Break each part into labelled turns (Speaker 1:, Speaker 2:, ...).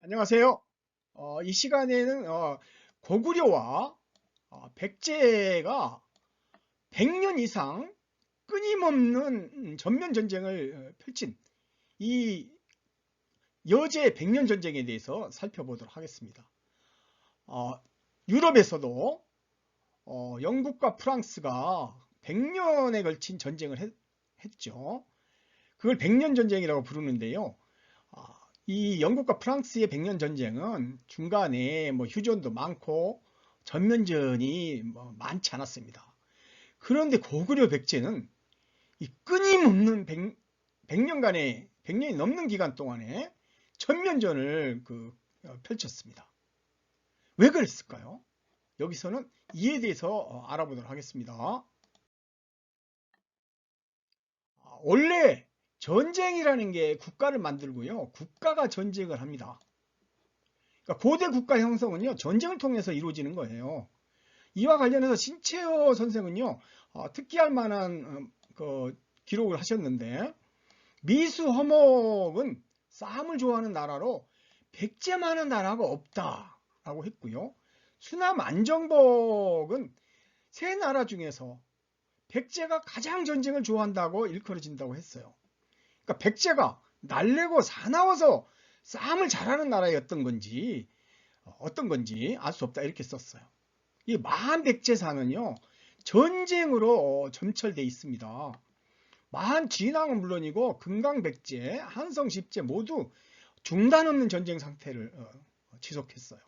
Speaker 1: 안녕하세요. 이 시간에는 고구려와 백제가 100년 이상 끊임없는 전면 전쟁을 펼친 이 여제 100년 전쟁에 대해서 살펴보도록 하겠습니다. 어, 유럽에서도 영국과 프랑스가 100년에 걸친 전쟁을 했죠. 그걸 100년 전쟁이라고 부르는데요. 아, 이 영국과 프랑스의 100년 전쟁은 중간에 뭐 휴전도 많고 전면전이 뭐 많지 않았습니다. 그런데 고구려 백제는 이 끊임없는 100년간의 100년이 넘는 기간 동안에 전면전을 펼쳤습니다. 왜 그랬을까요? 여기서는 이에 대해서 알아보도록 하겠습니다. 원래 전쟁이라는 게 국가를 만들고요. 국가가 전쟁을 합니다. 그러니까 고대 국가 형성은요, 전쟁을 통해서 이루어지는 거예요. 이와 관련해서 신채호 선생은요, 특기할 만한 기록을 하셨는데, 미수 허목은 싸움을 좋아하는 나라로 백제만한 나라가 없다라고 했고요. 수남 안정복은 세 나라 중에서 백제가 가장 전쟁을 좋아한다고 일컬어진다고 했어요. 그러니까 백제가 날래고 사나워서 싸움을 잘하는 나라였던 건지 어떤 건지 알 수 없다 이렇게 썼어요. 이 마한백제사는요 전쟁으로 점철돼 있습니다. 마한진왕은 물론이고 금강백제, 한성십제 모두 중단 없는 전쟁 상태를 지속했어요.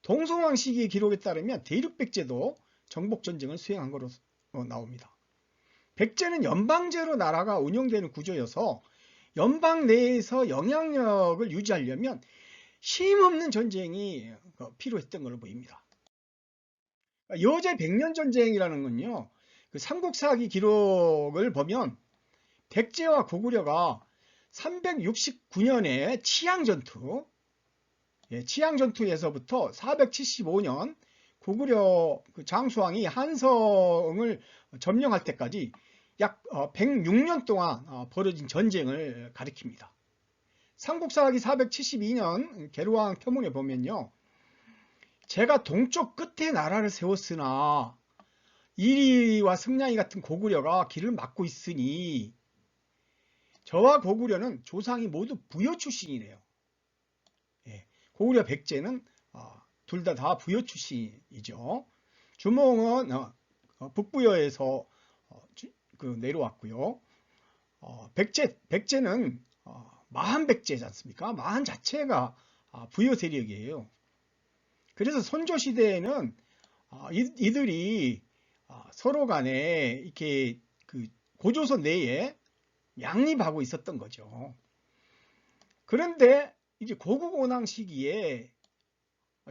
Speaker 1: 동성왕 시기 기록에 따르면 대륙백제도 정복전쟁을 수행한 것으로 나옵니다. 백제는 연방제로 나라가 운영되는 구조여서 연방 내에서 영향력을 유지하려면 쉼없는 전쟁이 필요했던 걸로 보입니다. 여제 백년전쟁이라는 건요, 그 삼국사기 기록을 보면 백제와 고구려가 369년에 치양전투, 치양전투에서부터 475년 고구려 장수왕이 한성을 점령할 때까지 약 106년 동안 벌어진 전쟁을 가리킵니다. 삼국사기 472년 계루왕 표문에 보면요. 제가 동쪽 끝에 나라를 세웠으나 이리와 승량이 같은 고구려가 길을 막고 있으니 저와 고구려는 조상이 모두 부여 출신이래요. 예, 고구려 백제는 둘 다 부여 출신이죠. 주몽은 북부여에서 내려왔고요. 백제는 마한백제지 않습니까? 마한 자체가 부여 세력이에요. 그래서 선조 시대에는 이들이 서로 간에 이렇게 고조선 내에 양립하고 있었던 거죠. 그런데 이제 고국온항 시기에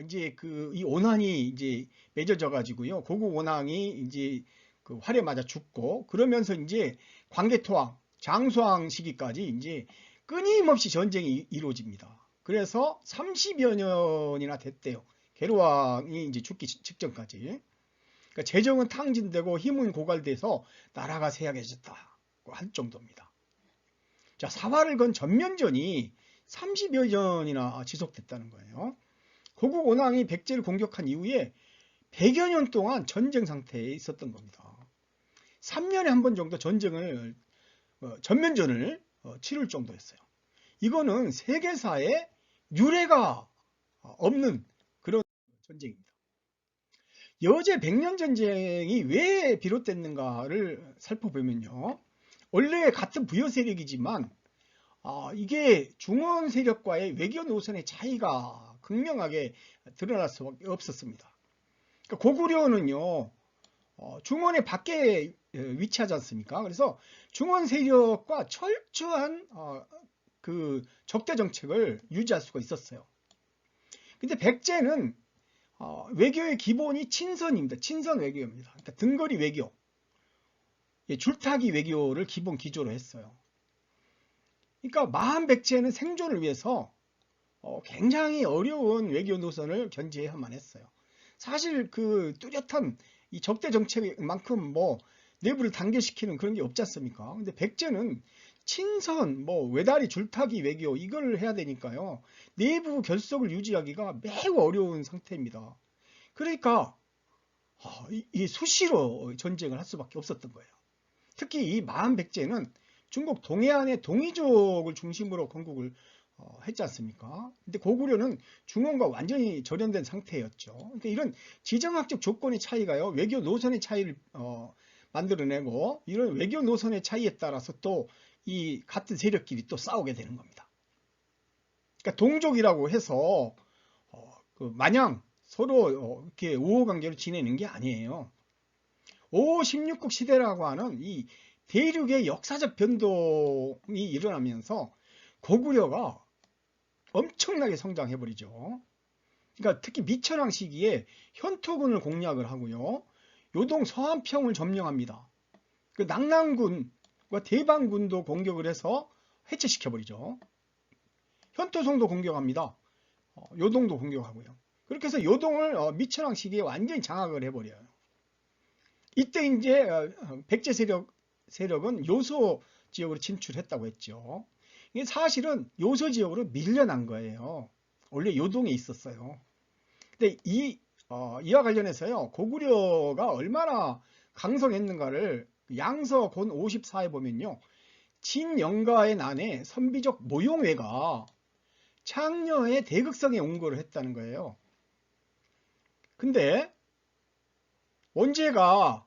Speaker 1: 이제 이 온한이 이제 맺어져 가지고요. 고국온항이 이제 활에 맞아 죽고 그러면서 이제 광개토왕, 장수왕 시기까지 이제 끊임없이 전쟁이 이루어집니다. 그래서 30여 년이나 됐대요. 계루왕이 이제 죽기 직전까지. 그러니까 재정은 탕진되고 힘은 고갈돼서 나라가 쇠약해졌다고 할 정도입니다. 자, 사활을 건 전면전이 30여 년이나 지속됐다는 거예요. 고국 원왕이 백제를 공격한 이후에 100여 년 동안 전쟁 상태에 있었던 겁니다. 3년에 한 번 정도 전면전을 치를 정도였어요. 이거는 세계사에 유례가 없는 그런 전쟁입니다. 여제 백년 전쟁이 왜 비롯됐는가를 살펴보면요. 원래 같은 부여 세력이지만 이게 중원 세력과의 외교 노선의 차이가 극명하게 드러날 수밖에 없었습니다. 그러니까 고구려는요. 중원의 밖에 위치하지 않습니까? 그래서 중원 세력과 철저한 적대 정책을 유지할 수가 있었어요. 근데 백제는 외교의 기본이 친선입니다. 친선 외교입니다. 그러니까 등거리 외교, 줄타기 외교를 기본 기조로 했어요. 그러니까 마한백제는 생존을 위해서 굉장히 어려운 외교 노선을 견지해야만 했어요. 사실 뚜렷한 이 적대 정책만큼 뭐 내부를 단결시키는 그런 게 없지 않습니까? 근데 백제는 친선, 뭐 외다리 줄타기 외교 이걸 해야 되니까요. 내부 결속을 유지하기가 매우 어려운 상태입니다. 그러니까 이 수시로 전쟁을 할 수밖에 없었던 거예요. 특히 이 마한백제는 중국 동해안의 동이족을 중심으로 건국을 했지 않습니까? 근데 고구려는 중원과 완전히 절연된 상태였죠. 그러니까 이런 지정학적 조건의 차이가요, 외교 노선의 차이를 만들어내고, 이런 외교 노선의 차이에 따라서 또 이 같은 세력끼리 또 싸우게 되는 겁니다. 그러니까 동족이라고 해서 마냥 서로 이렇게 우호관계로 지내는 게 아니에요. 5, 16국 시대라고 하는 이 대륙의 역사적 변동이 일어나면서 고구려가 엄청나게 성장해버리죠. 그러니까 특히 미천왕 시기에 현토군을 공략을 하고요. 요동 서안평을 점령합니다. 그 낙랑군과 대방군도 공격을 해서 해체시켜버리죠. 현토성도 공격합니다. 요동도 공격하고요. 그렇게 해서 요동을 미천왕 시기에 완전히 장악을 해버려요. 이때 이제 백제 세력은 요소 지역으로 진출했다고 했죠. 이게 사실은 요소 지역으로 밀려난 거예요. 원래 요동에 있었어요. 근데 이와 관련해서요, 고구려가 얼마나 강성했는가를 양서 곤 54에 보면요, 진영가의 난에 선비족 모용회가 창녀의 대극성에 온거를 했다는 거예요. 근데 원제가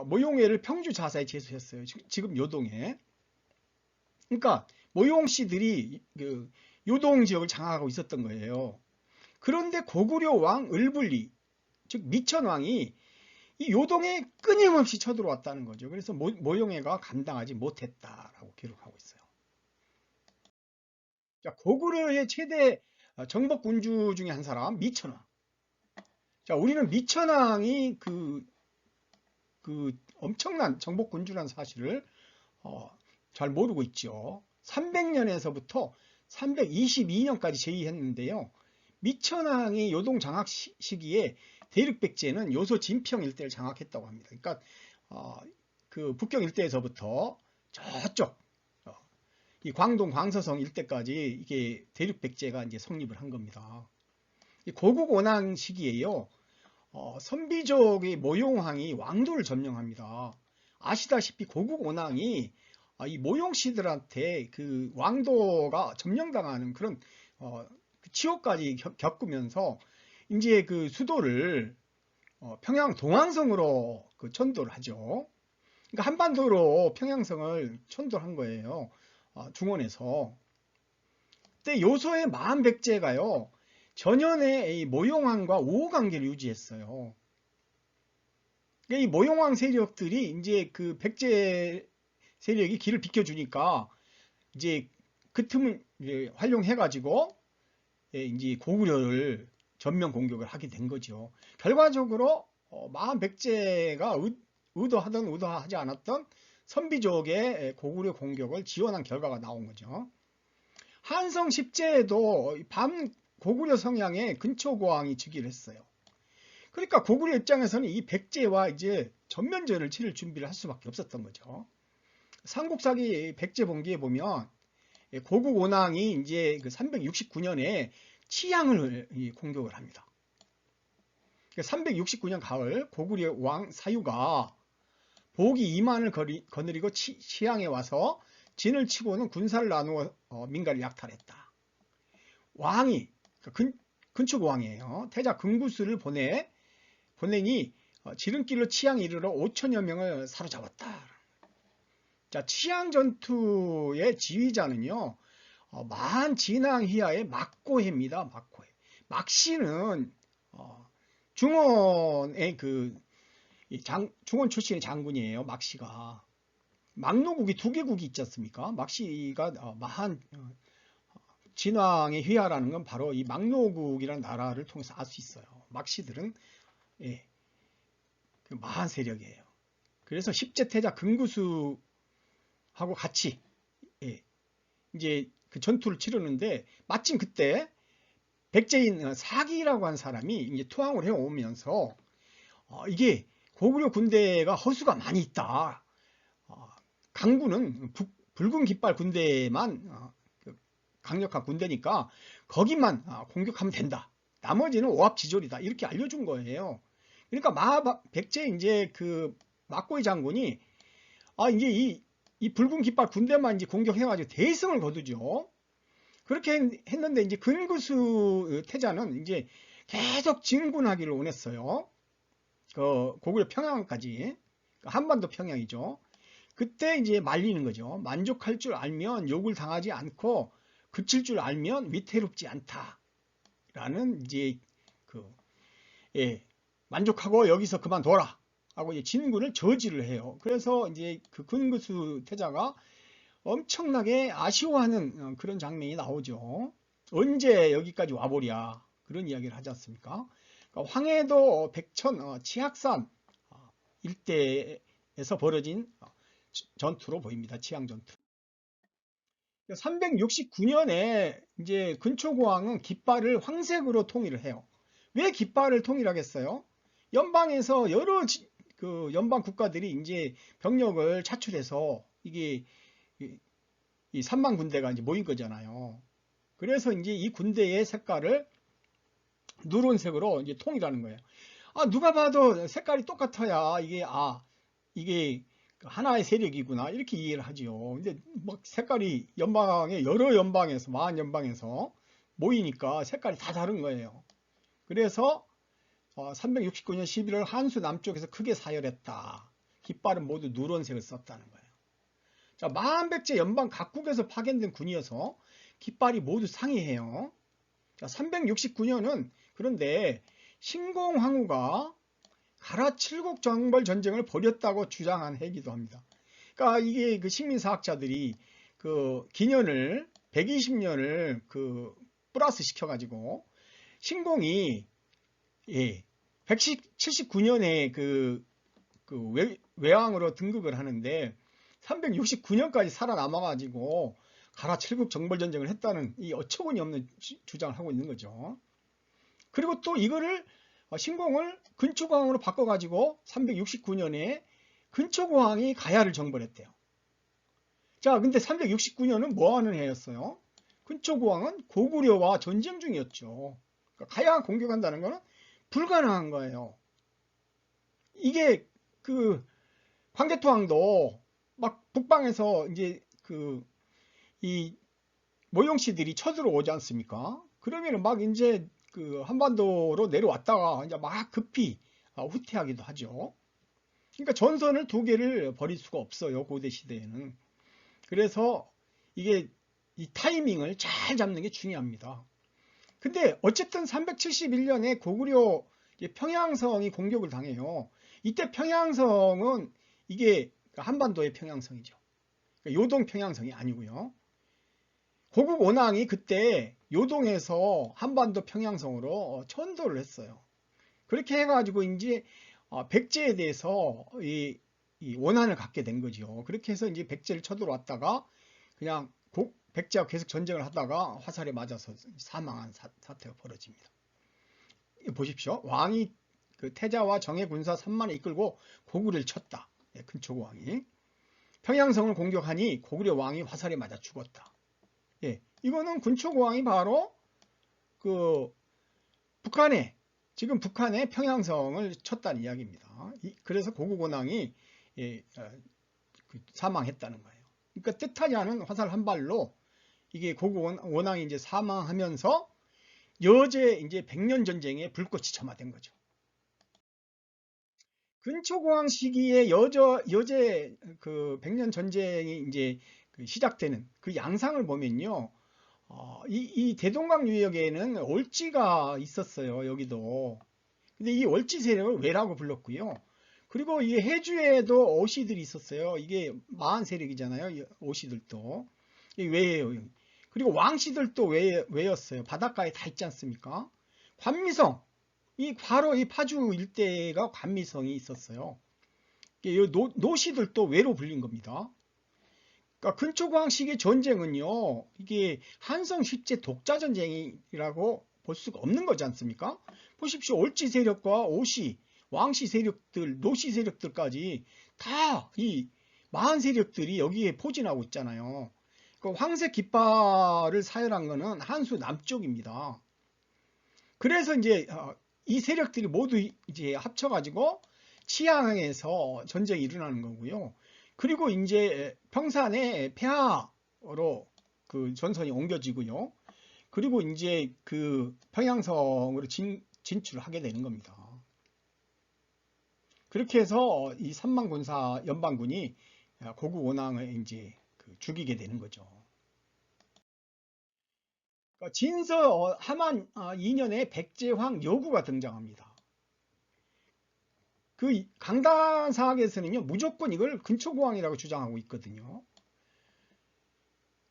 Speaker 1: 모용회를 평주 자사에 제수했어요. 지금 요동에. 그러니까 모용씨들이 그 요동 지역을 장악하고 있었던 거예요. 그런데 고구려 왕 을불리, 즉 미천왕이 이 요동에 끊임없이 쳐들어왔다는 거죠. 그래서 모용회가 감당하지 못했다라고 기록하고 있어요. 자, 고구려의 최대 정복군주 중에 한 사람 미천왕. 자, 우리는 미천왕이 그 엄청난 정복군주라는 사실을 잘 모르고 있죠. 300년에서부터 322년까지 제위했는데요. 미천왕이 요동 장악 시기에 대륙백제는 요소 진평 일대를 장악했다고 합니다. 그러니까 그 북경 일대에서부터 저쪽 이 광동 광서성 일대까지 이게 대륙백제가 이제 성립을 한 겁니다. 고국 원왕 시기에요. 선비족의 모용왕이 왕도를 점령합니다. 아시다시피 고국 원왕이 이 모용씨들한테 그 왕도가 점령당하는 그런 치욕까지 겪으면서 이제 그 수도를 평양 동왕성으로 그 천도를 하죠. 그러니까 한반도로 평양성을 천도한 거예요. 중원에서. 그때 요소의 마한백제가요, 전현의 이 모용왕과 우호관계를 유지했어요. 그러니까 이 모용왕 세력들이 이제 그 백제 세력이 길을 비켜주니까 이제 그 틈을 이제 활용해가지고 이제 고구려를 전면 공격을 하게 된 거죠. 결과적으로 마한백제가 의도하든 의도하지 않았던 선비족의 고구려 공격을 지원한 결과가 나온 거죠. 한성 10제에도 밤 고구려 성향의 근초고왕이 즉위를 했어요. 그러니까 고구려 입장에서는 이 백제와 이제 전면전을 치를 준비를 할 수밖에 없었던 거죠. 삼국사기 백제본기에 보면 고국 원왕이 이제 그 369년에 치양을 공격을 합니다. 369년 가을 고구려 왕 사유가 보기 2만을 거느리고 치양에 와서 진을 치고는 군사를 나누어 민가를 약탈했다. 왕이 근축 왕이에요. 태자 금구수를 보내니 지름길로 치양에 이르러 5천여 명을 사로잡았다. 자, 치양 전투의 지휘자는요, 마한 진왕희하의 막고해입니다. 막고해. 막씨는 중원의 중원 출신의 장군이에요. 막씨가. 막노국이 두 개국이 있지 않습니까? 막씨가 마한 진왕의 휘하라는 건 바로 이 막노국이라는 나라를 통해서 알 수 있어요. 막씨들은 그 마한 세력이에요. 그래서 10제 태자 금구수하고 같이 이제 그 전투를 치르는데, 마침 그때 백제인 사기라고 한 사람이 이제 투항을 해오면서 이게 고구려 군대가 허수가 많이 있다. 강군은 붉은 깃발 군대만 강력한 군대니까 거기만 공격하면 된다. 나머지는 오합지졸이다. 이렇게 알려준 거예요. 그러니까 백제 이제 그 막고의 장군이 이제 이 붉은 깃발 군대만 이제 공격해가지고 대승을 거두죠. 그렇게 했는데 이제 근구수 태자는 이제 계속 진군하기를 원했어요. 고구려 평양까지, 한반도 평양이죠. 그때 이제 말리는 거죠. 만족할 줄 알면 욕을 당하지 않고 그칠 줄 알면 위태롭지 않다라는 이제 만족하고 여기서 그만둬라 하고 이제 진군을 저지를 해요. 그래서 이제 그 근구수 태자가 엄청나게 아쉬워하는 그런 장면이 나오죠. 언제 여기까지 와보랴 그런 이야기를 하지 않습니까? 그러니까 황해도 백천 치악산 일대에서 벌어진 전투로 보입니다. 치양 전투. 369년에 이제 근초고왕은 깃발을 황색으로 통일을 해요. 왜 깃발을 통일하겠어요? 연방에서 여러 그 연방 국가들이 이제 병력을 차출해서 이게 이 3만 군대가 이제 모인 거잖아요. 그래서 이제 이 군대의 색깔을 누런색으로 이제 통일하는 거예요. 누가 봐도 색깔이 똑같아야 이게 하나의 세력이구나 이렇게 이해를 하지요. 근데 막 색깔이 여러 연방에서 마한 연방에서 모이니까 색깔이 다 다른 거예요. 그래서 369년 11월 한수 남쪽에서 크게 사열했다. 깃발은 모두 누런색을 썼다는 거예요. 자, 마한백제 연방 각국에서 파견된 군이어서 깃발이 모두 상이해요. 자, 369년은 그런데 신공황후가 가라 칠곡 정벌 전쟁을 벌였다고 주장한 해이기도 합니다. 그러니까 이게 그 식민사학자들이 그 기년을 120년을 그 플러스 시켜가지고 신공이 179년에 그 외왕으로 등극을 하는데 369년까지 살아남아가지고 가라 칠국 정벌전쟁을 했다는 이 어처구니 없는 주장을 하고 있는 거죠. 그리고 또 이거를 신공을 근초고왕으로 바꿔가지고 369년에 근초고왕이 가야를 정벌했대요. 자, 근데 369년은 뭐하는 해였어요? 근초고왕은 고구려와 전쟁 중이었죠. 그러니까 가야 공격한다는 거는 불가능한 거예요. 이게 그 광개토왕도 막 북방에서 이제 이 모용씨들이 쳐들어오지 않습니까? 그러면은 막 이제 그 한반도로 내려왔다가 이제 막 급히 후퇴하기도 하죠. 그러니까 전선을 두 개를 버릴 수가 없어요. 고대 시대에는. 그래서 이게 이 타이밍을 잘 잡는 게 중요합니다. 근데 어쨌든 371년에 고구려 평양성이 공격을 당해요. 이때 평양성은 이게 한반도의 평양성이죠. 요동 평양성이 아니고요. 고국 원왕이 그때 요동에서 한반도 평양성으로 천도를 했어요. 그렇게 해가지고 이제 백제에 대해서 이 원한을 갖게 된 거죠. 그렇게 해서 이제 백제를 쳐들어왔다가 그냥 백제와 계속 전쟁을 하다가 화살에 맞아서 사망한 사태가 벌어집니다. 보십시오. 왕이 그 태자와 정예 군사 3만을 이끌고 고구려를 쳤다. 근초고왕이. 평양성을 공격하니 고구려 왕이 화살에 맞아 죽었다. 이거는 근초고왕이 바로 그 지금 북한의 평양성을 쳤다는 이야기입니다. 그래서 고국원왕이 사망했다는 거예요. 그러니까 뜻하지 않은 화살 한 발로 이게 고국원왕이 이제 사망하면서 여제 이제 백년 전쟁에 불꽃이 점화된 거죠. 근초고왕 시기에 여제 그 백년 전쟁이 이제 시작되는 그 양상을 보면요. 이 대동강 유역에는 월지가 있었어요. 여기도. 근데 이 월지 세력을 왜라고 불렀고요. 그리고 이 해주에도 어시들이 있었어요. 이게 마한 세력이잖아요. 어시들도. 왜예요. 그리고 왕씨들도 왜였어요. 바닷가에 다 있지 않습니까? 관미성. 바로 이 파주 일대가 관미성이 있었어요. 노씨들도 왜로 불린 겁니다. 그러니까 근초고왕 시기의 전쟁은요, 이게 한성 십제 독자 전쟁이라고 볼 수가 없는 거지 않습니까? 보십시오. 올지 세력과 오시, 왕씨 세력들, 노씨 세력들까지 다 이 마한 세력들이 여기에 포진하고 있잖아요. 그 황색 깃발을 사열한 거는 한수 남쪽입니다. 그래서 이제 이 세력들이 모두 이제 합쳐가지고 치안에서 전쟁이 일어나는 거고요. 그리고 이제 평산의 폐하로 그 전선이 옮겨지고요. 그리고 이제 그 평양성으로 진출하게 되는 겁니다. 그렇게 해서 이 삼만군사 연방군이 고국 원왕을 이제 죽이게 되는 거죠. 진서 하만 2년에 백제황 여구가 등장합니다. 그 강단사학에서는요, 무조건 이걸 근초고왕이라고 주장하고 있거든요.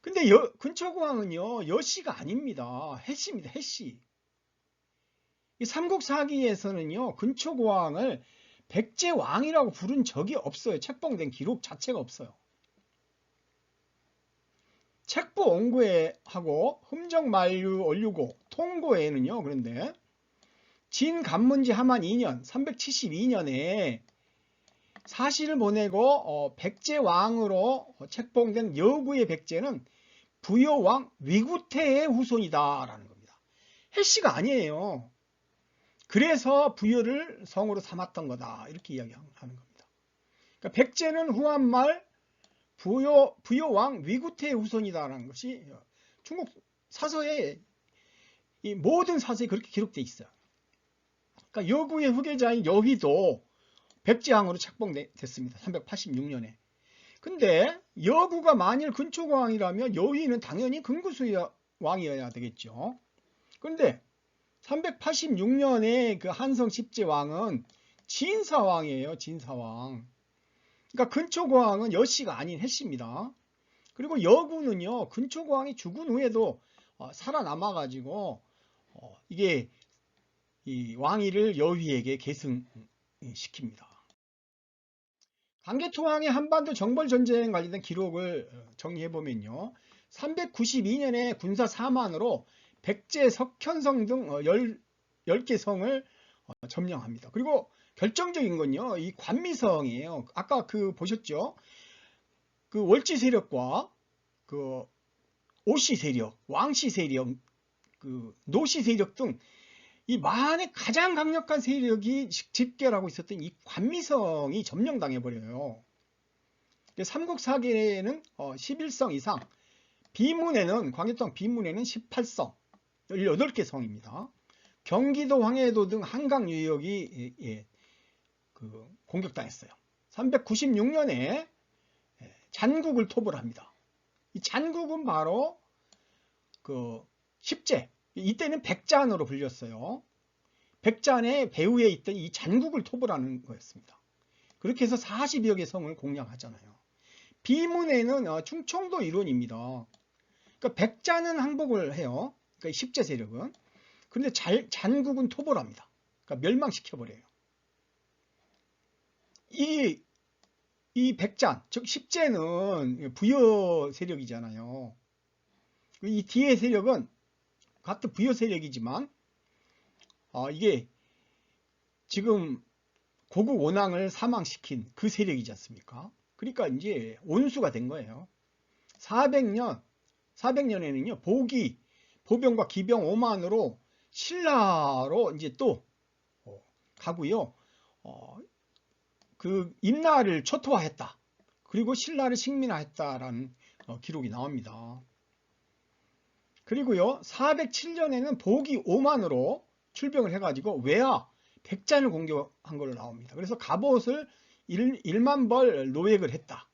Speaker 1: 근데 근초고왕은요, 여씨가 아닙니다. 해씨입니다. 해씨. 이 삼국사기에서는요, 근초고왕을 백제왕이라고 부른 적이 없어요. 책봉된 기록 자체가 없어요. 책부 옹고하고 흠정만류 얼류고 통고에는요, 그런데 진간문지 하만 2년 372년에 사실을 보내고 백제왕으로 책봉된 여구의 백제는 부여왕 위구태의 후손이다라는 겁니다. 해씨가 아니에요. 그래서 부여를 성으로 삼았던 거다 이렇게 이야기하는 겁니다. 그러니까 백제는 후한말 부여왕 위구태의 후손이다라는 것이 중국 사서에 이 모든 사서에 그렇게 기록되어 있어요. 그러니까 여구의 후계자인 여희도 백제왕으로 책봉됐습니다. 386년에. 근데 여구가 만일 근초고왕이라면 여희는 당연히 근구수의 왕이어야 되겠죠. 그런데 386년에 그 한성 10제 왕은 진사왕이에요. 진사왕. 그러니까 근초고왕은 여씨가 아닌 해씨입니다. 그리고 여구는요, 근초고왕이 죽은 후에도 살아남아가지고 이게 이 왕위를 여휘에게 계승시킵니다. 강개토왕의 한반도 정벌전쟁 관련된 기록을 정리해보면요. 392년에 군사 4만으로 백제, 석현성 등 10개 성을 점령합니다. 그리고 결정적인 건요, 이 관미성이에요. 아까 보셨죠? 그 월지 세력과 그 오씨 세력, 왕씨 세력, 그 노씨 세력 등 이 만의 가장 강력한 세력이 집결하고 있었던 이 관미성이 점령당해 버려요. 삼국사기에는 11성 이상, 비문에는 광해토왕 비문에는 18성, 18개 성입니다. 경기도 황해도 등 한강 유역이 공격당했어요. 396년에 잔국을 토벌 합니다. 이 잔국은 바로 그 십제, 이때는 백잔으로 불렸어요. 백잔의 배후에 있던 이 잔국을 토벌하는 거였습니다. 그렇게 해서 40여 개 성을 공략하잖아요. 비문에는 충청도 일원입니다. 그러니까 백잔은 항복을 해요. 그러니까 십제 세력은. 그런데 잔국은 토벌합니다. 그러니까 멸망시켜버려요. 이 백잔, 즉 십제는 부여 세력이잖아요. 이 뒤에 세력은 같은 부여 세력이지만 이게 지금 고국 원왕을 사망시킨 그 세력이지 않습니까? 그러니까 이제 온수가 된 거예요. 400년에는요, 보병과 기병 5만으로 신라로 이제 또 가고요. 그 임나를 초토화했다. 그리고 신라를 식민화했다라는 기록이 나옵니다. 그리고요, 407년에는 보기 5만으로 출병을 해가지고 외하 백잔을 공격한 걸로 나옵니다. 그래서 갑옷을 1만 벌 노획을 했다.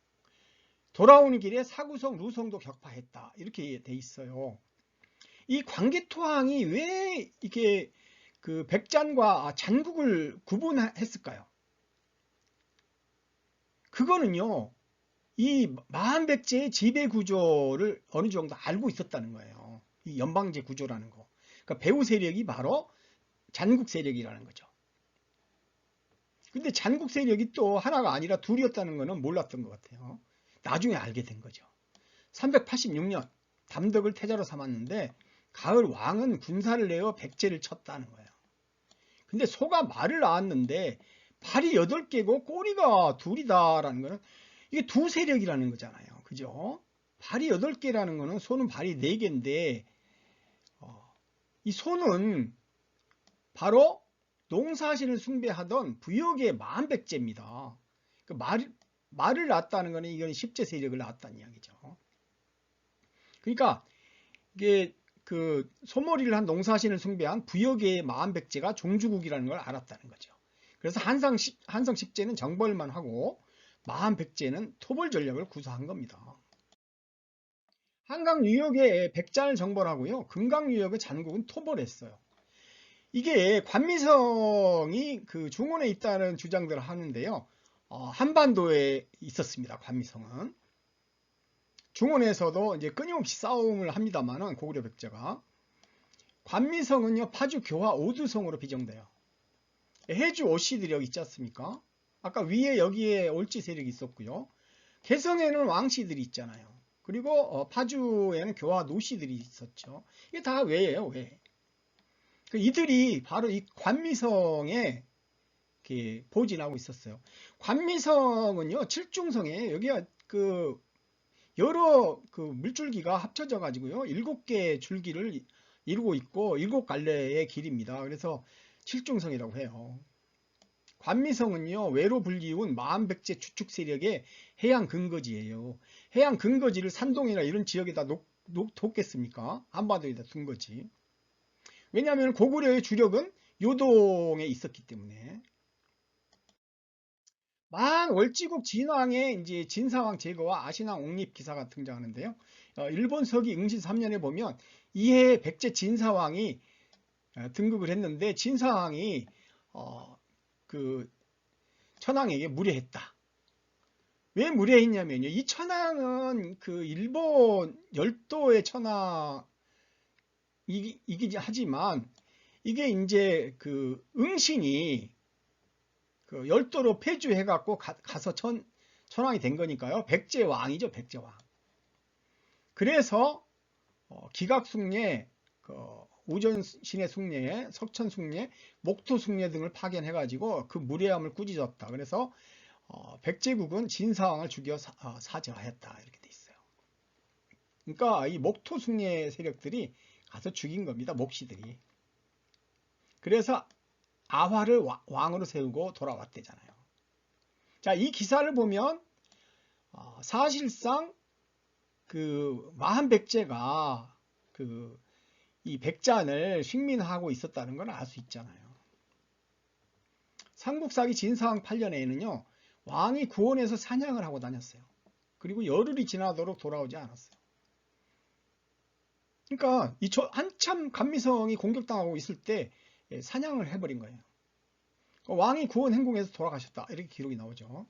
Speaker 1: 돌아오는 길에 사구성, 루성도 격파했다. 이렇게 돼 있어요. 이 광개토왕이 왜 이렇게 그 백잔과 잔국을 구분했을까요? 그거는요, 이 마한백제의 지배 구조를 어느 정도 알고 있었다는 거예요. 이 연방제 구조라는 거. 그러니까 배후 세력이 바로 잔국 세력이라는 거죠. 근데 잔국 세력이 또 하나가 아니라 둘이었다는 거는 몰랐던 것 같아요. 나중에 알게 된 거죠. 386년 담덕을 태자로 삼았는데 가을 왕은 군사를 내어 백제를 쳤다는 거예요. 근데 소가 말을 낳았는데 발이 8개고 꼬리가 둘이다라는 거는 이게 두 세력이라는 거잖아요. 그죠? 발이 8개라는 거는 소는 발이 4개인데 이 소는 바로 농사신을 숭배하던 부역의 만백제입니다. 그 말을 낳았다는 거는 이건 10제 세력을 낳았다는 이야기죠. 그러니까 이게 그 소머리를 한 농사신을 숭배한 부역의 만백제가 종주국이라는 걸 알았다는 거죠. 그래서 한성 10제는 정벌만 하고 만백제는 토벌 전략을 구사한 겁니다. 한강 유역의 백잔을 정벌하고요. 금강 유역의 잔국은 토벌했어요. 이게 관미성이 그 중원에 있다는 주장들을 하는데요. 한반도에 있었습니다. 관미성은. 중원에서도 이제 끊임없이 싸움을 합니다만은 고구려 백제가. 관미성은요, 파주 교화 오두성으로 비정돼요. 해주 오씨들이 있지 않습니까? 아까 위에 여기에 올지 세력이 있었고요. 개성에는 왕씨들이 있잖아요. 그리고 파주에는 교화 노씨들이 있었죠. 이게 다 왜예요, 왜? 이들이 바로 이 관미성에 이렇게 보진하고 있었어요. 관미성은요, 칠중성에 여기가 그 여러 그 물줄기가 합쳐져 가지고요, 7개 줄기를 이루고 있고 7갈래의 길입니다. 그래서 칠중성이라고 해요. 관미성은요, 외로 불리운 만백제 추축 세력의 해양 근거지예요. 해양 근거지를 산동이나 이런 지역에다 뒀겠습니까? 한반도에다 둔 거지. 왜냐하면 고구려의 주력은 요동에 있었기 때문에. 월지국 진왕의 이제 진사왕 제거와 아신왕 옹립 기사가 등장하는데요. 일본 서기 응신 3년에 보면 이해 백제 진사왕이 등극을 했는데 진사왕이 그 천황에게 무례했다. 왜 무례했냐면요. 이 천황은 그 일본 열도의 천황이긴 하지만 이게 이제 그 응신이 그 열도로 폐주해갖고 가서 천황이 된 거니까요. 백제왕이죠, 백제왕. 그래서 기각숭례, 우전신의 숭례, 석천숭례, 목토숭례 등을 파견해가지고 그 무례함을 꾸짖었다. 그래서 백제국은 진사왕을 죽여 사죄하였다. 이렇게 돼 있어요. 그러니까 이 목토숭례 세력들이 가서 죽인 겁니다. 목시들이. 그래서 아화를 왕으로 세우고 돌아왔대잖아요. 자, 이 기사를 보면 사실상 그 마한백제가 이 백잔을 식민하고 있었다는 걸 알 수 있잖아요. 삼국사기 진사왕 8년에는요, 왕이 구원해서 사냥을 하고 다녔어요. 그리고 열흘이 지나도록 돌아오지 않았어요. 그러니까 한참 감미성이 공격당하고 있을 때 사냥을 해버린 거예요. 왕이 구원 행궁에서 돌아가셨다. 이렇게 기록이 나오죠.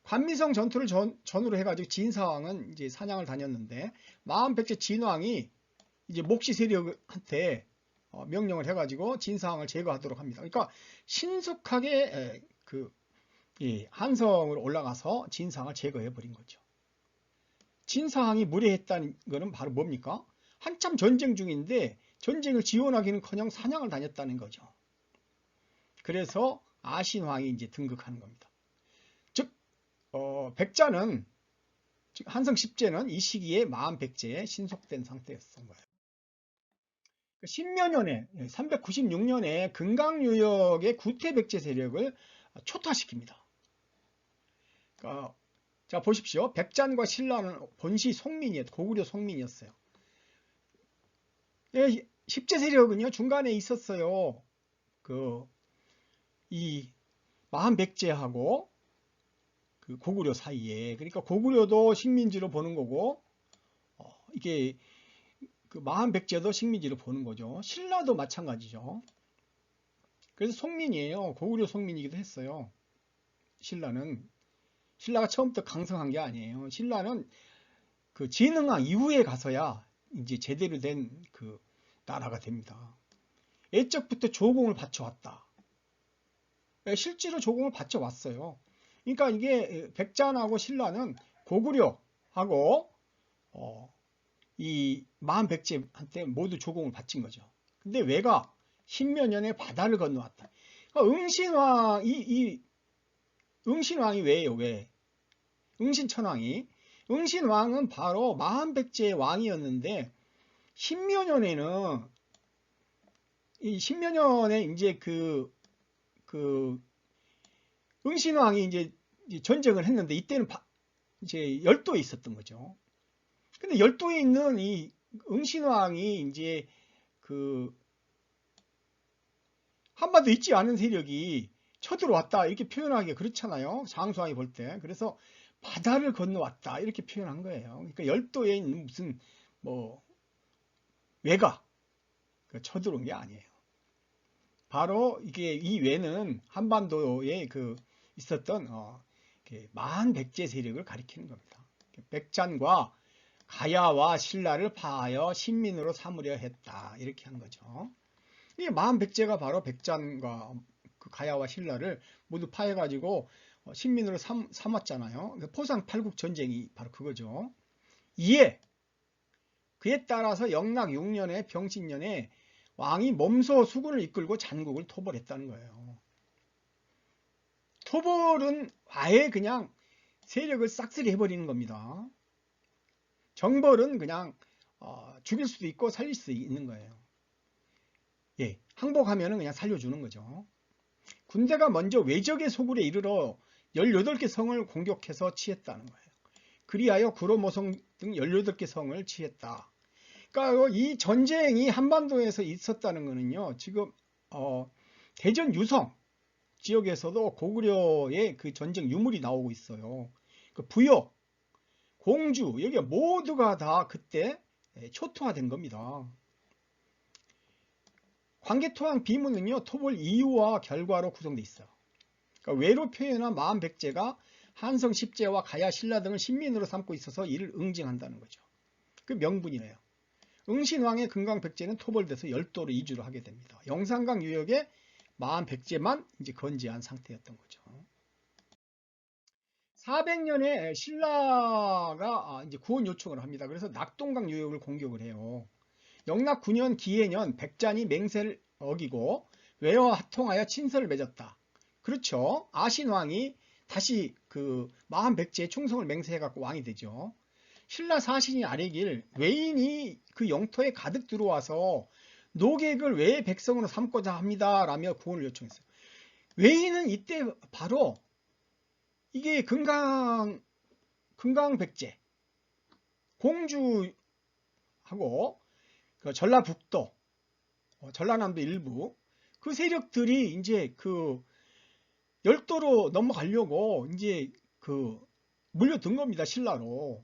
Speaker 1: 관미성 전투를 전후로 해가지고 진사왕은 이제 사냥을 다녔는데 마한백제 진왕이 이제 목시 세력한테 명령을 해가지고 진사왕을 제거하도록 합니다. 그러니까 신속하게 한성으로 올라가서 진사왕을 제거해버린 거죠. 진사왕이 무례했다는 것은 바로 뭡니까? 한참 전쟁 중인데 전쟁을 지원하기는커녕 사냥을 다녔다는 거죠. 그래서 아신왕이 이제 등극하는 겁니다. 즉, 백자는, 즉 한성 10제는 이 시기에 마한백제에 신속된 상태였던 거예요. 신묘년에 396년에 금강유역의 구태백제 세력을 초토화시킵니다. 그러니까 자 보십시오. 백잔과 신라는 본시 고구려 송민이었어요. 10제 세력은요 중간에 있었어요. 이 마한백제하고 그 고구려 사이에. 그러니까 고구려도 식민지로 보는 거고 이게 그 마한백제도 식민지로 보는 거죠. 신라도 마찬가지죠. 그래서 송민이에요. 고구려 송민이기도 했어요. 신라가 처음부터 강성한 게 아니에요. 신라는 그 진흥왕 이후에 가서야 이제 제대로 된 그 나라가 됩니다. 애적부터 조공을 바쳐왔다. 실제로 조공을 바쳐왔어요. 그러니까 이게 백잔하고 신라는 고구려하고 이 마한백제한테 모두 조공을 바친 거죠. 근데 왜가 신묘년에 바다를 건너왔다. 그러니까 응신왕이 왜예요? 왜? 응신천왕이. 응신왕은 바로 마한백제의 왕이었는데 신묘년에는 이 신묘년에 이제 그 응신왕이 이제 전쟁을 했는데 이때는 이제 열도에 있었던 거죠. 근데 열도에 있는 이 응신왕이 이제 그 한반도에 있지 않은 세력이 쳐들어왔다 이렇게 표현하기가 그렇잖아요. 장수왕이 볼 때. 그래서 바다를 건너왔다 이렇게 표현한 거예요. 그러니까 열도에 있는 무슨 뭐 외가 쳐들어온 게 아니에요. 바로 이게 이 외는 한반도에 있었던 만백제 세력을 가리키는 겁니다. 백잔과 가야와 신라를 파하여 신민으로 삼으려 했다 이렇게 한 거죠. 이 만백제가 바로 백잔과 그 가야와 신라를 모두 파해가지고 신민으로 삼았잖아요. 포상 팔국 전쟁이 바로 그거죠. 그에 따라서 영락 6년에 병신년에 왕이 몸소 수군을 이끌고 잔국을 토벌했다는 거예요. 토벌은 아예 그냥 세력을 싹쓸이 해버리는 겁니다. 정벌은 그냥 죽일 수도 있고 살릴 수도 있는 거예요. 예, 항복하면은 그냥 살려주는 거죠. 군대가 먼저 외적의 소굴에 이르러 18개 성을 공격해서 치했다는 거예요. 그리하여 구로모성 등 18개 성을 치했다. 그러니까 이 전쟁이 한반도에서 있었다는 거는요. 지금 대전 유성 지역에서도 고구려의 그 전쟁 유물이 나오고 있어요. 그 부여, 공주 여기 모두가 다 그때 초토화된 겁니다. 광개토왕 비문은요. 토벌 이유와 결과로 구성되어 있어요. 그러니까 외로 표현한 마한백제가 한성 십제와 가야 신라 등을 신민으로 삼고 있어서 이를 응징한다는 거죠. 그 명분이에요. 응신왕의 금강백제는 토벌돼서 열도로 이주를 하게 됩니다. 영산강 유역에 마한백제만 이제 건재한 상태였던 거죠. 400년에 신라가 이제 구원 요청을 합니다. 그래서 낙동강 유역을 공격을 해요. 영락 9년 기해년 백잔이 맹세를 어기고 외와 합통하여 친서를 맺었다. 그렇죠. 아신왕이 다시 그 마한백제의 충성을 맹세해갖고 왕이 되죠. 신라 사신이 아래길 외인이 그 영토에 가득 들어와서 노객을 외의 백성으로 삼고자 합니다. 라며 구원을 요청했어요. 외인은 이때 바로 이게 금강백제 공주하고 그 전라북도 전라남도 일부 그 세력들이 이제 그 열도로 넘어가려고 이제 그 물려든 겁니다. 신라로.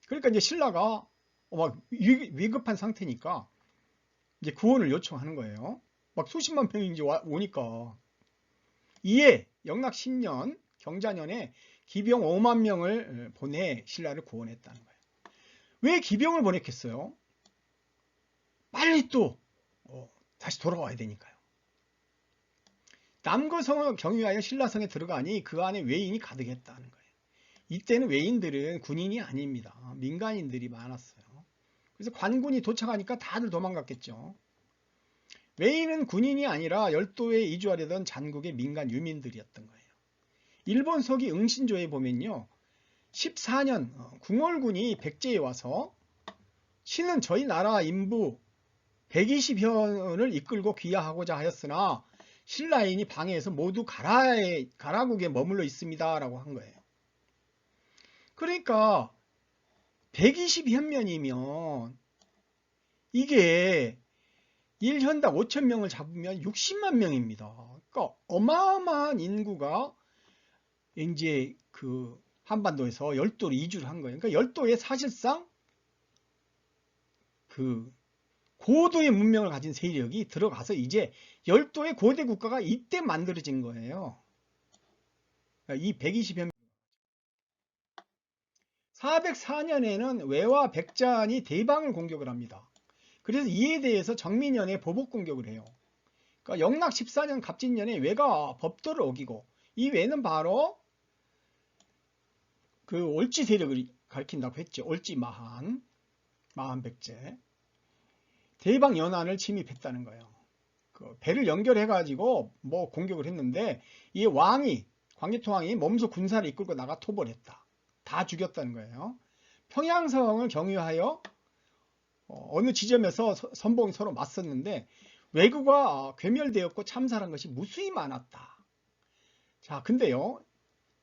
Speaker 1: 그러니까 이제 신라가 막 위급한 상태니까 이제 구원을 요청하는 거예요. 막 수십만 명이 이제 오니까. 이에 영락 10년 경자년에 기병 5만 명을 보내 신라를 구원했다는 거예요. 왜 기병을 보냈겠어요? 빨리 또 다시 돌아와야 되니까요. 남거성을 경유하여 신라성에 들어가니 그 안에 외인이 가득했다는 거예요. 이때는 외인들은 군인이 아닙니다. 민간인들이 많았어요. 그래서 관군이 도착하니까 다들 도망갔겠죠. 외인은 군인이 아니라 열도에 이주하려던 잔국의 민간 유민들이었던 거예요. 일본 서기 응신조에 보면요. 14년 궁월군이 백제에 와서 신은 저희 나라 인부 120현을 이끌고 귀화하고자 하였으나 신라인이 방해해서 모두 가라국에 머물러 있습니다. 라고 한 거예요. 그러니까 120현면이면 이게 1현당 5,000명을 잡으면 60만 명입니다. 그러니까 어마어마한 인구가 이제 그 한반도에서 열도로 이주를 한 거예요. 그러니까 열도에 사실상 그 고도의 문명을 가진 세력이 들어가서 이제 열도의 고대 국가가 이때 만들어진 거예요. 이 120여 404년에는 외와 백잔이 대방을 공격을 합니다. 그래서 이에 대해서 정민년에 보복 공격을 해요. 그러니까 영락 14년 갑진년에 외가 법도를 어기고 이 외는 바로 그 올지 세력을 가리킨다고 했죠. 올지 마한백제. 대방 연안을 침입했다는 거예요. 그 배를 연결해 가지고 뭐 공격을 했는데 이 왕이 광개토왕이 몸소 군사를 이끌고 나가 토벌했다. 다 죽였다는 거예요. 평양성을 경유하여 어느 지점에서 선봉이 서로 맞섰는데 왜구가 괴멸되었고 참살한 것이 무수히 많았다. 자, 근데요.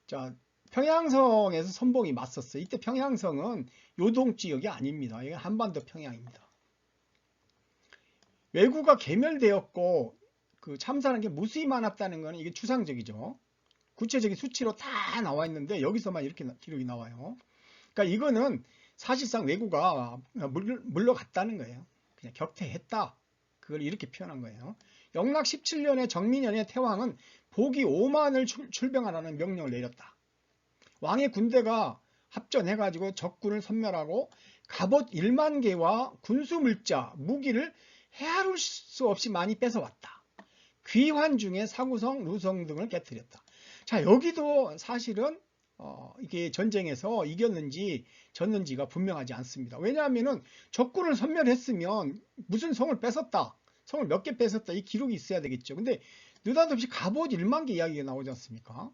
Speaker 1: 자, 평양성에서 선봉이 맞섰어요. 이때 평양성은 요동 지역이 아닙니다. 이게 한반도 평양입니다. 왜구가 괴멸되었고 그 참살한 게 무수히 많았다는 것은 이게 추상적이죠. 구체적인 수치로 다 나와 있는데 여기서만 이렇게 기록이 나와요. 그러니까 이거는 사실상 왜구가 물러갔다는 거예요. 그냥 격퇴했다. 그걸 이렇게 표현한 거예요. 영락 17년에 정민현의 태왕은 복이 5만을 출병하라는 명령을 내렸다. 왕의 군대가 합전해가지고 적군을 섬멸하고 갑옷 1만 개와 군수물자, 무기를 헤아릴 수 없이 많이 뺏어왔다. 귀환 중에 사구성, 루성 등을 깨뜨렸다. 자, 여기도 사실은 이게 전쟁에서 이겼는지 졌는지가 분명하지 않습니다. 왜냐하면은 적군을 섬멸했으면 무슨 성을 뺏었다, 성을 몇 개 뺏었다, 이 기록이 있어야 되겠죠. 근데 느닷없이 갑옷 1만 개 이야기가 나오지 않습니까?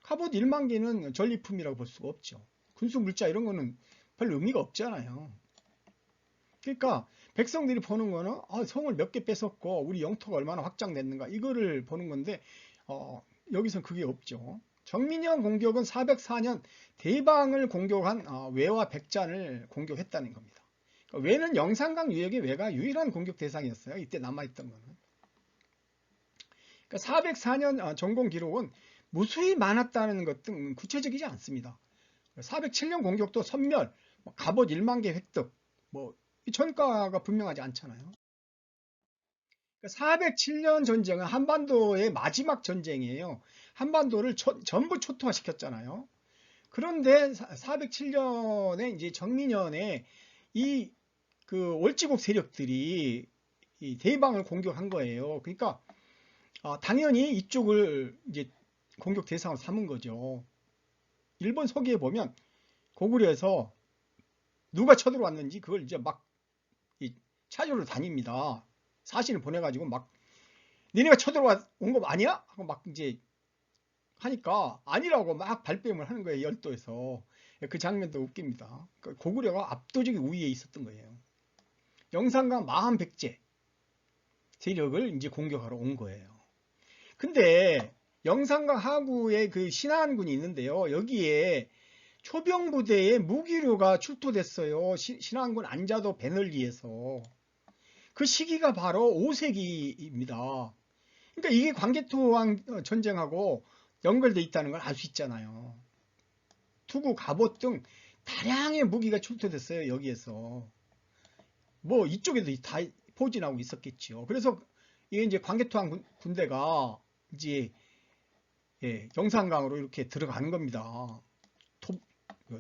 Speaker 1: 갑옷 1만 개는 전리품이라고 볼 수가 없죠. 군수물자 이런 거는 별 의미가 없잖아요. 그러니까 백성들이 보는 거는 성을 몇 개 뺏었고 우리 영토가 얼마나 확장됐는가 이거를 보는 건데 여기선 그게 없죠. 정민현 공격은 404년 대방을 공격한 왜와 백잔을 공격했다는 겁니다. 그러니까 왜는 영산강 유역의 왜가 유일한 공격 대상이었어요. 이때 남아있던 거는. 그러니까 404년 전공 기록은 무수히 많았다는 것 등 구체적이지 않습니다. 407년 공격도 선멸, 갑옷 1만 개 획득, 전과가 분명하지 않잖아요. 407년 전쟁은 한반도의 마지막 전쟁이에요. 한반도를 전부 초토화시켰잖아요. 그런데 407년에 이제 정민현의 그 월지국 세력들이 이 대방을 공격한 거예요. 그러니까 당연히 이쪽을 이제 공격 대상으로 삼은 거죠. 일본 서기에 보면 고구려에서 누가 쳐들어왔는지 그걸 이제 막 찾으러 다닙니다. 사신을 보내가지고 막 니네가 쳐들어온 거 아니야? 하고 막 이제 하니까 아니라고 막 발뺌을 하는 거예요. 열도에서. 그 장면도 웃깁니다. 고구려가 압도적인 우위에 있었던 거예요. 영산강 마한백제 세력을 이제 공격하러 온 거예요. 근데 영산강 하구에 그 신안군이 있는데요. 여기에 초병부대의 무기류가 출토됐어요. 신안군 안자도 배널리에서. 그 시기가 바로 5세기입니다. 그러니까 이게 광개토왕 전쟁하고 연결돼 있다는 걸 알 수 있잖아요. 투구, 갑옷 등 다량의 무기가 출토됐어요. 여기에서. 이쪽에도 다 포진하고 있었겠죠. 그래서 이게 이제 광개토왕 군대가 이제 영산강으로 이렇게 들어가는 겁니다.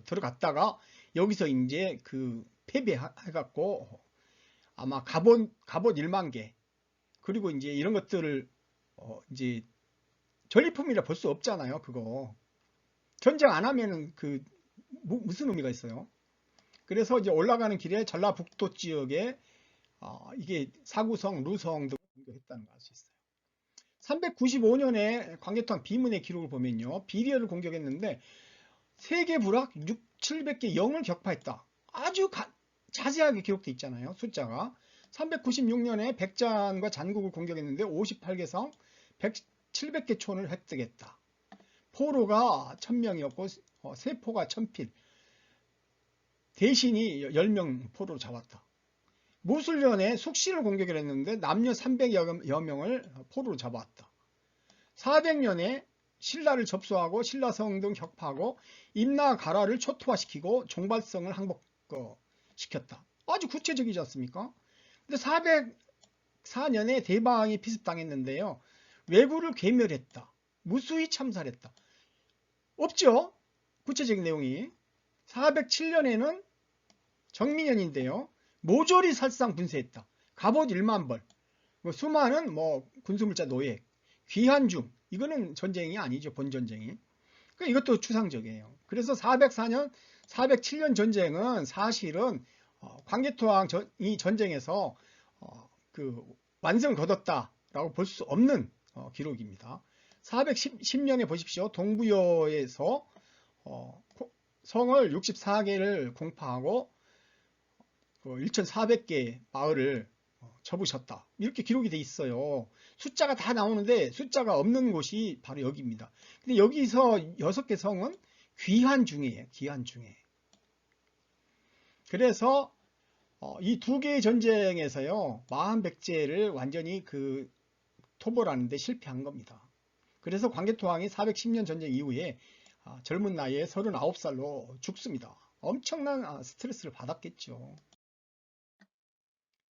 Speaker 1: 들어갔다가 여기서 이제 그 패배해갖고 아마 갑옷 1만 개 그리고 이제 이런 것들을 이제 전리품이라 볼 수 없잖아요. 그거 전쟁 안 하면은 무슨 의미가 있어요? 그래서 이제 올라가는 길에 전라북도 지역에 이게 사구성, 루성 등을 공격했다는 걸 알 수 있어요. 395년에 광개토왕 비문의 기록을 보면요. 비리어를 공격했는데 세계 불악 700개 영을 격파했다. 아주 자세하게 기록되어 있잖아요. 숫자가. 396년에 백잔과 잔국을 공격했는데 58개 성 700개 촌을 획득했다. 포로가 1000명이었고 세포가 1000필. 대신이 10명 포로로 잡았다. 무술년에 숙신을 공격을 했는데 남녀 300여 명을 포로로 잡았다. 400년에 신라를 접수하고 신라성 등 격파하고 임나 가라를 초토화시키고 종발성을 항복시켰다. 아주 구체적이지 않습니까? 근데 404년에 대방이 피습당했는데요. 왜구를 괴멸했다. 무수히 참살했다. 없죠? 구체적인 내용이. 407년에는 정민현인데요. 모조리 살상 분쇄했다. 갑옷 1만 벌. 수많은 군수물자 노예. 귀한 중. 이거는 전쟁이 아니죠. 본전쟁이. 그러니까 이것도 추상적이에요. 그래서 404년, 407년 전쟁은 사실은 광개토왕이 전쟁에서 완성을 거뒀다라고 볼 수 없는 기록입니다. 410년에 보십시오. 동부여에서 성을 64개를 공파하고 1,400개 마을을 접으셨다. 이렇게 기록이 돼 있어요. 숫자가 다 나오는데 숫자가 없는 곳이 바로 여기입니다. 근데 여기서 6개 성은 귀한 중이에요. 귀한 중에. 그래서 이 두 개의 전쟁에서요. 마한백제를 완전히 토벌하는데 실패한 겁니다. 그래서 광개토왕이 410년 전쟁 이후에 젊은 나이에 39살로 죽습니다. 엄청난 스트레스를 받았겠죠.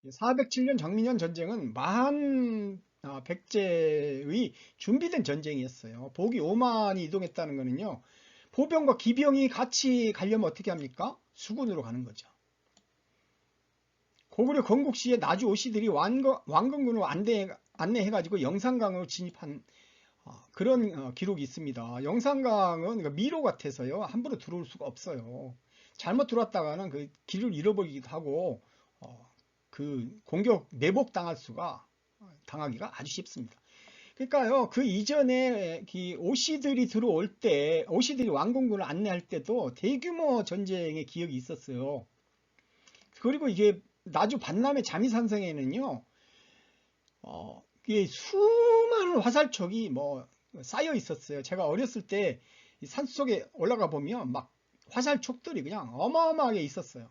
Speaker 1: 407년 정민현 전쟁은 마한 백제의 준비된 전쟁이었어요. 복이 5만이 이동했다는 것은요. 보병과 기병이 같이 가려면 어떻게 합니까? 수군으로 가는 거죠. 고구려 건국시에 나주 오씨들이 왕건군을 안내해가지고 영산강으로 진입한 그런 기록이 있습니다. 영산강은 그러니까 미로 같아서요. 함부로 들어올 수가 없어요. 잘못 들어왔다가는 그 길을 잃어버리기도 하고 그 공격 당하기가 아주 쉽습니다. 그러니까요, 그 이전에 오씨들이 들어올 때, 오씨들이 왕건군을 안내할 때도 대규모 전쟁의 기억이 있었어요. 그리고 이게 나주 반남의 잠이산성에는요, 이게 수많은 화살촉이 쌓여 있었어요. 제가 어렸을 때 산속에 올라가 보면 막 화살촉들이 그냥 어마어마하게 있었어요.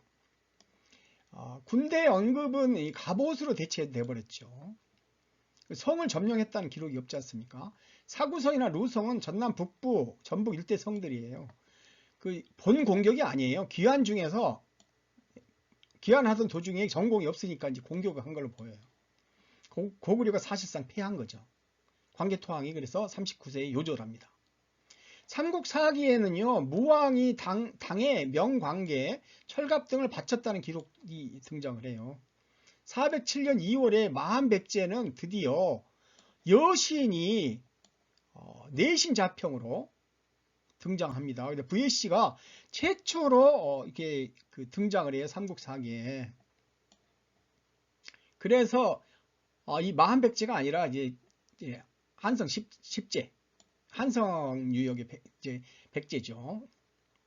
Speaker 1: 군대 언급은 이 갑옷으로 대체돼 버렸죠. 성을 점령했다는 기록이 없지 않습니까? 사구성이나 루성은 전남 북부, 전북 일대 성들이에요. 본 공격이 아니에요. 귀환하던 도중에 전공이 없으니까 이제 공격을 한 걸로 보여요. 고구려가 사실상 패한 거죠. 광개토왕이 그래서 39세에 요절합니다. 삼국사기에는요, 무왕이 당에 명광계, 철갑 등을 바쳤다는 기록이 등장을 해요. 407년 2월에 마한백제는 드디어 여신이 내신 자평으로 등장합니다. VAC가 최초로 이렇게 등장을 해요. 삼국사기에. 그래서 이 마한백제가 아니라 이제 한성 10제, 한성 유역의 백제죠.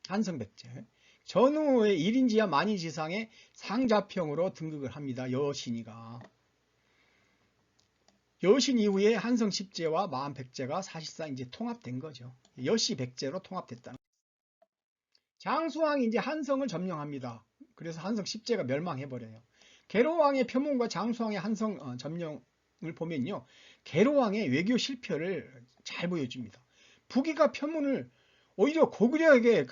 Speaker 1: 한성 백제. 전후의 1인지하 만이지상의 상자평으로 등극을 합니다. 여신이가. 여신 이후에 한성 10제와 마한 백제가 사실상 이제 통합된 거죠. 여시 백제로 통합됐다는. 장수왕이 이제 한성을 점령합니다. 그래서 한성 10제가 멸망해버려요. 계로왕의 표문과 장수왕의 한성 점령을 보면요. 계로왕의 외교 실패를 잘 보여줍니다. 부기가 표문을 오히려 고구려에게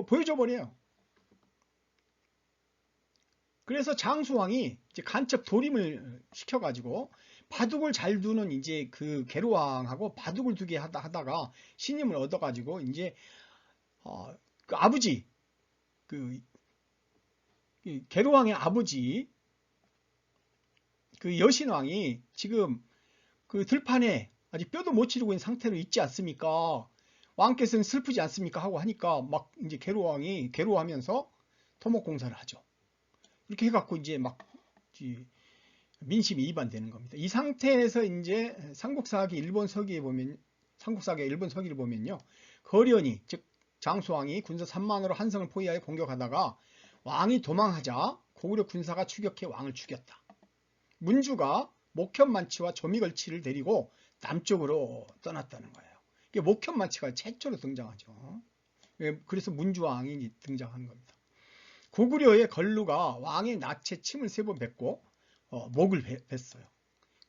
Speaker 1: 보여줘 버려요. 그래서 장수왕이 이제 간첩 도림을 시켜가지고 바둑을 잘 두는 이제 그 계로왕하고 바둑을 두게 하다가 신임을 얻어가지고 이제 그 아버지 계로왕의 아버지 그 여신왕이 지금 그 들판에 아직 뼈도 못 치르고 있는 상태로 있지 않습니까? 왕께서는 슬프지 않습니까? 하고 하니까 막 이제 계로왕이 괴로워하면서 토목공사를 하죠. 이렇게 해갖고 이제 막 민심이 이반되는 겁니다. 이 상태에서 이제 삼국사기 일본 서기를 보면요. 거련이 즉 장수왕이 군사 3만으로 한성을 포위하여 공격하다가 왕이 도망하자 고구려 군사가 추격해 왕을 죽였다. 문주가 목현만치와 조미걸치를 데리고 남쪽으로 떠났다는 거예요. 이게 목현만치가 최초로 등장하죠. 그래서 문주왕이 등장한 겁니다. 고구려의 걸루가 왕의 낯에 침을 3번 뱉고 목을 뱄어요.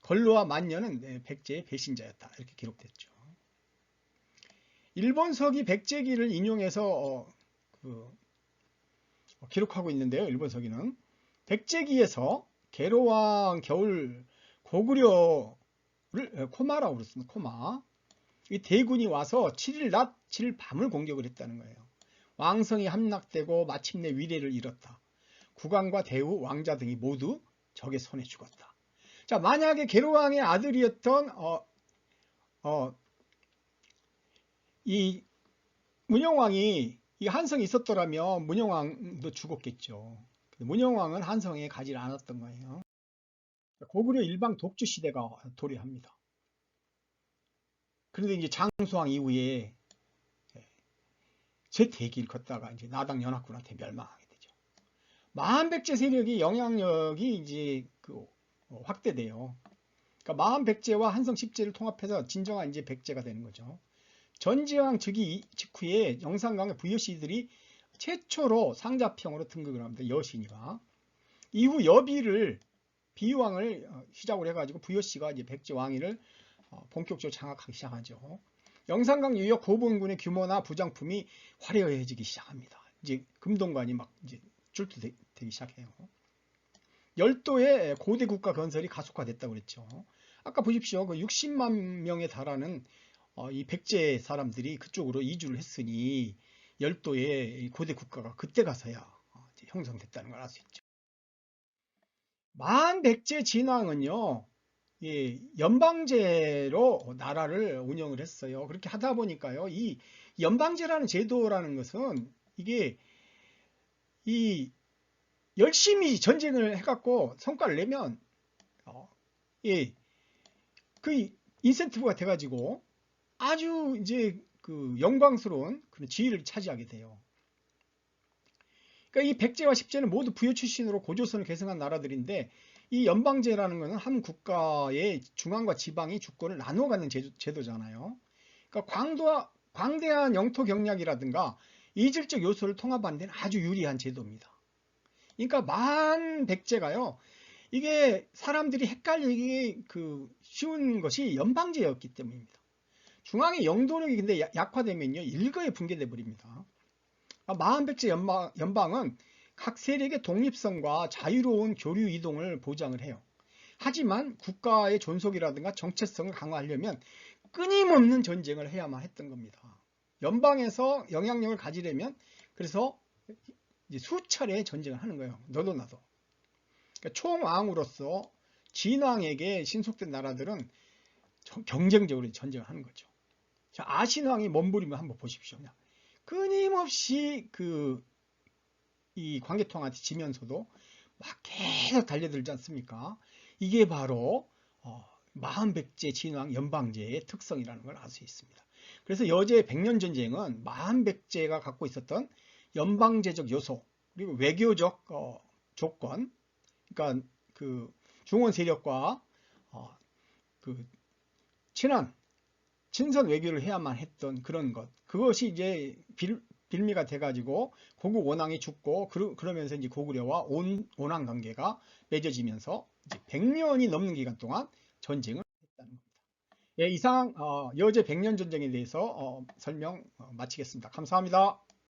Speaker 1: 걸루와 만년은 백제의 배신자였다. 이렇게 기록됐죠. 일본 서기 백제기를 인용해서 기록하고 있는데요. 일본 서기는 백제기에서 계로왕 겨울 고구려를 코마라고 그랬습니다. 코마. 이 대군이 와서 7일 낮 7일 밤을 공격을 했다는 거예요. 왕성이 함락되고 마침내 위례를 잃었다. 국왕과 대우, 왕자 등이 모두 적의 손에 죽었다. 자, 만약에 계로왕의 아들이었던 이 문영왕이 이 한성이 있었더라면 문영왕도 죽었겠죠. 문영왕은 한성에 가지 않았던 거예요. 고구려 일방 독주 시대가 도래합니다. 그런데 이제 장수왕 이후에 제 대기를 걷다가 이제 나당 연합군한테 멸망하게 되죠. 마한백제 세력이 영향력이 이제 확대돼요. 그러니까 마한백제와 한성 십제를 통합해서 진정한 이제 백제가 되는 거죠. 전지왕 즉위 직후에 영산강의 부여씨들이 최초로 상자평으로 등극을 합니다. 여신이가. 이후 여비를 비왕을 시작으로 해가지고 부여씨가 이제 백제 왕위를 본격적으로 장악하기 시작하죠. 영산강 유역 고분군의 규모나 부장품이 화려해지기 시작합니다. 이제 금동관이 막 이제 출두되기 시작해요. 열도의 고대 국가 건설이 가속화됐다고 그랬죠. 아까 보십시오. 그 60만 명에 달하는 이 백제 사람들이 그쪽으로 이주를 했으니 열도의 고대 국가가 그때 가서야 형성됐다는 걸 알 수 있죠. 만백제 진왕은요, 예, 연방제로 나라를 운영을 했어요. 그렇게 하다 보니까요, 이 연방제라는 제도라는 것은 이게 이 열심히 전쟁을 해갖고 성과를 내면 예, 그 인센티브가 돼가지고 아주 이제 그 영광스러운 그런 지위를 차지하게 돼요. 그러니까 이 백제와 십제는 모두 부여 출신으로 고조선을 계승한 나라들인데 이 연방제라는 것은 한 국가의 중앙과 지방이 주권을 나누어 갖는 제도잖아요. 그러니까 광대한 영토 경략이라든가 이질적 요소를 통합하는 데는 아주 유리한 제도입니다. 그러니까 만백제가요. 이게 사람들이 헷갈리기 쉬운 것이 연방제였기 때문입니다. 중앙의 영도력이 근데 약화되면요. 일거에 붕괴돼 버립니다. 만백제 연방은 각 세력의 독립성과 자유로운 교류 이동을 보장을 해요. 하지만 국가의 존속이라든가 정체성을 강화하려면 끊임없는 전쟁을 해야만 했던 겁니다. 연방에서 영향력을 가지려면 그래서 이제 수차례 전쟁을 하는 거예요. 너도 나도. 그러니까 총왕으로서 진왕에게 신속된 나라들은 경쟁적으로 전쟁을 하는 거죠. 자, 아신왕이 몸부림을 한번 보십시오. 그냥 끊임없이 이 광개토한테 지면서도 막 계속 달려들지 않습니까? 이게 바로 마한백제 진왕 연방제의 특성이라는 걸 알 수 있습니다. 그래서 여제 백년전쟁은 마한백제가 갖고 있었던 연방제적 요소 그리고 외교적 조건, 그러니까 그 중원 세력과 그 친선 외교를 해야만 했던 그런 것, 그것이 이제 빌미가 돼가지고 고구 원왕이 죽고 그러면서 이제 고구려와 온왕 관계가 맺어지면서 이제 100년이 넘는 기간 동안 전쟁을 했다는 겁니다. 예, 이상 여제 백년 전쟁에 대해서 설명 마치겠습니다. 감사합니다.